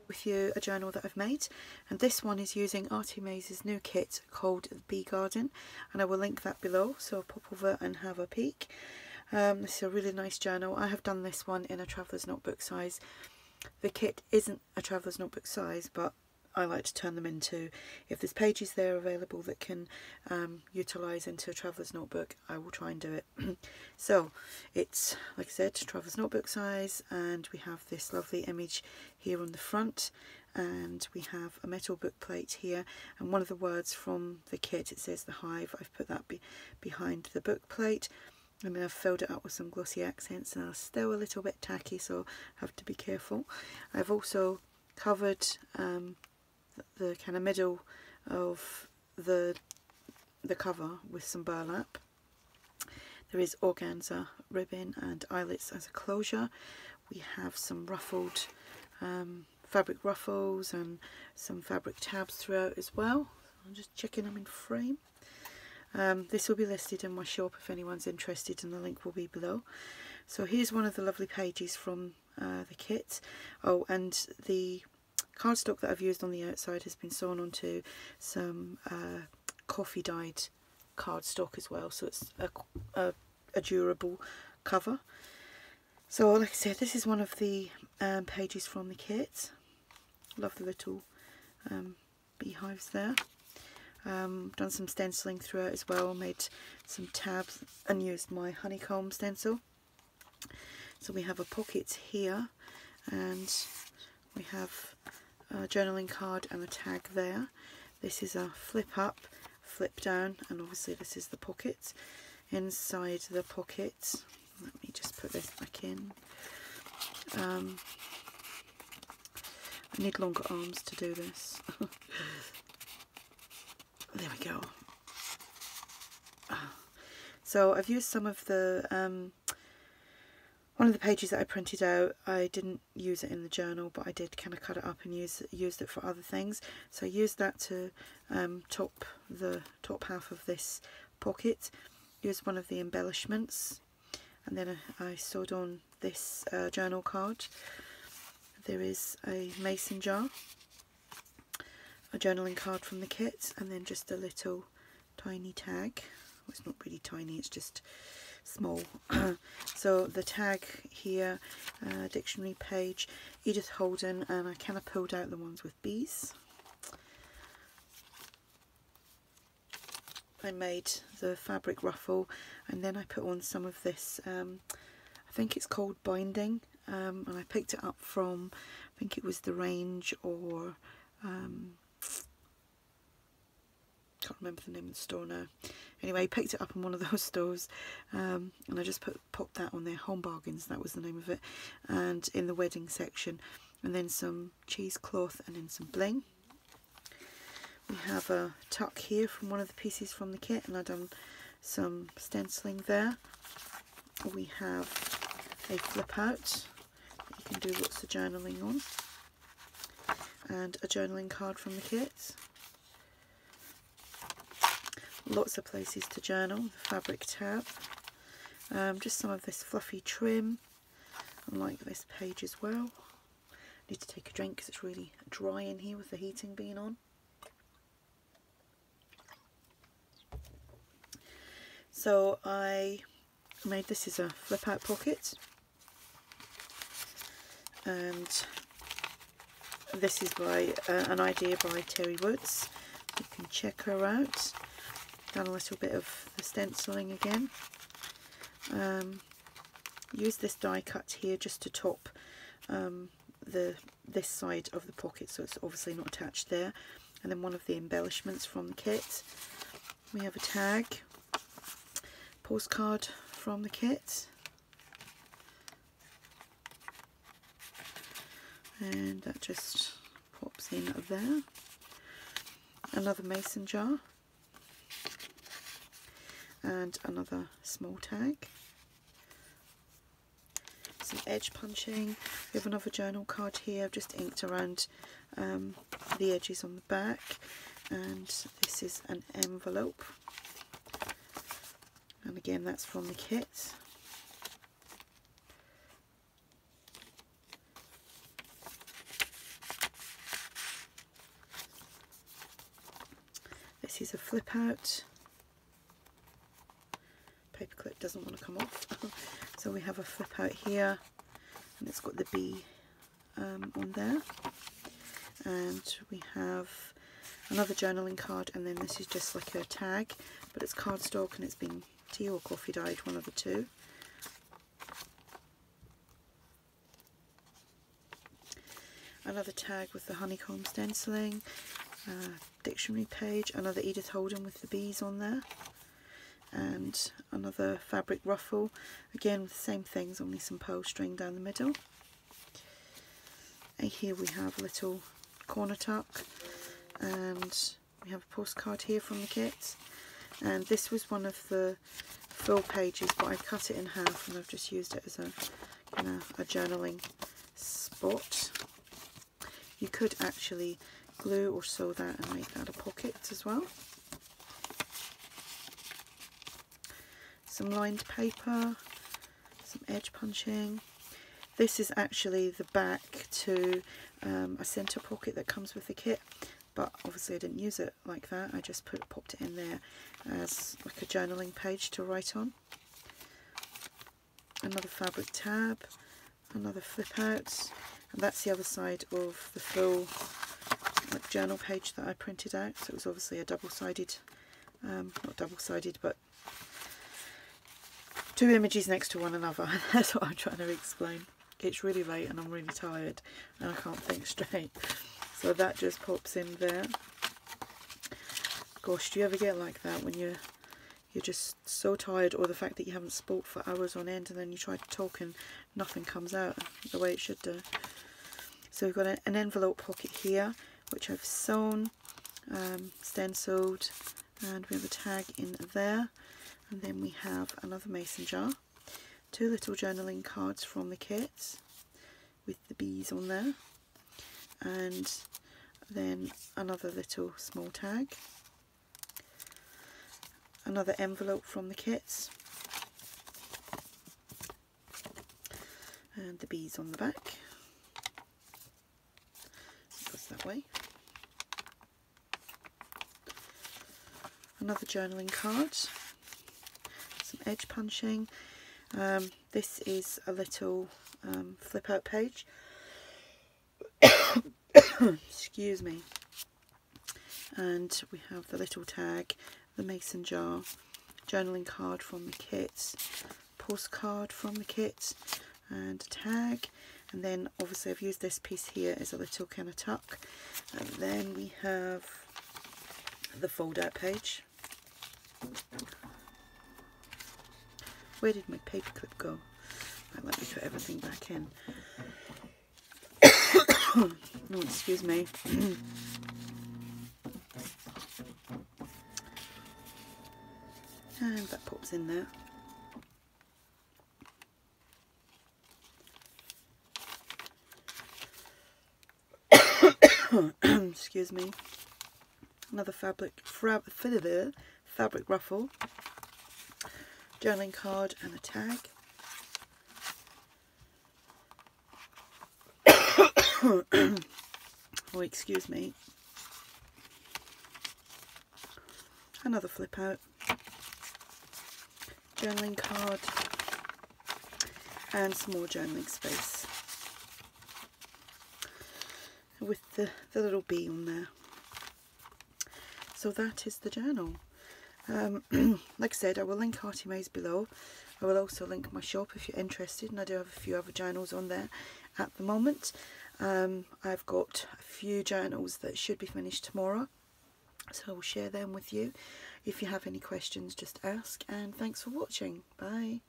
with you a journal that I've made, and this one is using ARTYmaze's new kit called the Bee Garden, and I will link that below, so pop over and have a peek. This is a really nice journal. I have done this one in a traveller's notebook size. The kit isn't a traveller's notebook size, but I like to turn them into, if there's pages there available that can utilise into a traveller's notebook, I will try and do it. So it's, like I said, traveller's notebook size, and we have this lovely image here on the front, and we have a metal book plate here, and one of the words from the kit, it says the hive. I've put that behind the book plate, and then I've filled it up with some glossy accents, and they're still a little bit tacky, so I have to be careful. I've also covered the kind of middle of the cover with some burlap. There is organza ribbon and eyelets as a closure. We have some ruffled fabric ruffles and some fabric tabs throughout as well. I'm just checking them in frame. This will be listed in my shop if anyone's interested, and the link will be below. So here's one of the lovely pages from the kit. Oh, and the cardstock that I've used on the outside has been sewn onto some coffee dyed cardstock as well, so it's a durable cover. So like I said, this is one of the pages from the kit. Love the little beehives there. Done some stenciling throughout as well, made some tabs and used my honeycomb stencil. So we have a pocket here, and we have a journaling card and a tag there. This is a flip up, flip down, and obviously this is the pocket. Inside the pocket, let me just put this back in. I need longer arms to do this. There we go. So I've used some of the one of the pages that I printed out. I didn't use it in the journal, but I did kind of cut it up and used it for other things. So I used that to top the top half of this pocket. Used one of the embellishments, and then I sewed on this journal card. There is a mason jar, a journaling card from the kit, and then just a little tiny tag. Well, it's not really tiny, it's just small. So the tag here, dictionary page, Edith Holden, and I kind of pulled out the ones with bees. I made the fabric ruffle, and then I put on some of this, I think it's called binding, and I picked it up from, I think it was The Range, or can't remember the name of the store now. Anyway, I picked it up in one of those stores, and I just popped that on there. Home Bargains, that was the name of it, and in the wedding section, and then some cheesecloth, and then some bling. We have a tuck here from one of the pieces from the kit, and I've done some stenciling there. We have a flip out that you can do lots of journaling on, and a journaling card from the kit. Lots of places to journal. The fabric tab, just some of this fluffy trim. I like this page as well. I need to take a drink because it's really dry in here with the heating being on. So I made this as a flip out pocket, and this is by an idea by Terry Woods. You can check her out. Done a little bit of the stenciling again. Use this die cut here just to top this side of the pocket, so it's obviously not attached there. And then one of the embellishments from the kit. We have a tag, postcard from the kit, and that just pops in there. Another mason jar, and another small tag. Some edge punching. We have another journal card here. I've just inked around the edges on the back, and this is an envelope, and again that's from the kit. this is a flip out. Paperclip doesn't want to come off. So we have a flip out here, and it's got the bee on there. And we have another journaling card, and then this is just like a tag, but it's cardstock and it's been tea or coffee dyed, one of the two. Another tag with the honeycomb stenciling, dictionary page, another Edith Holden with the bees on there, and another fabric ruffle, again with the same things, only some pearl string down the middle. And here we have a little corner tuck, and we have a postcard here from the kit. And this was one of the fill pages, but I cut it in half and I've just used it as a journaling spot. You could actually glue or sew that and make that a pocket as well. Some lined paper, some edge punching. This is actually the back to a centre pocket that comes with the kit, but obviously I didn't use it like that. I just popped it in there as like a journaling page to write on. Another fabric tab, another flip out, and that's the other side of the full like journal page that I printed out. So it was obviously a double-sided, not double-sided, but two images next to one another. That's what I'm trying to explain. It's really late and I'm really tired and I can't think straight. So that just pops in there. Gosh, do you ever get like that when you're just so tired, or the fact that you haven't spoke for hours on end and then you try to talk and nothing comes out the way it should do? So we've got an envelope pocket here, which I've sewn, stenciled, and we have a tag in there. And then we have another mason jar, two little journaling cards from the kit with the bees on there, and then another little small tag, another envelope from the kits, and the bees on the back. It goes that way. Another journaling card, some edge punching. This is a little flip out page. Excuse me. And we have the little tag, the mason jar, journaling card from the kit, postcard from the kit, and a tag. And then obviously I've used this piece here as a little kind of tuck. And then we have the fold out page. Where did my paperclip go? Right, let me put everything back in. Oh, excuse me. And that pops in there. Excuse me. Another fabric ruffle, journaling card, and a tag. Oh, excuse me. Another flip out, journaling card, and some more journaling space with the little bee on there. So that is the journal. Like I said, I will link ARTYmaze below. I will also link my shop if you're interested, and I do have a few other journals on there at the moment. I've got a few journals that should be finished tomorrow, so I will share them with you. If you have any questions, just ask, and thanks for watching. Bye.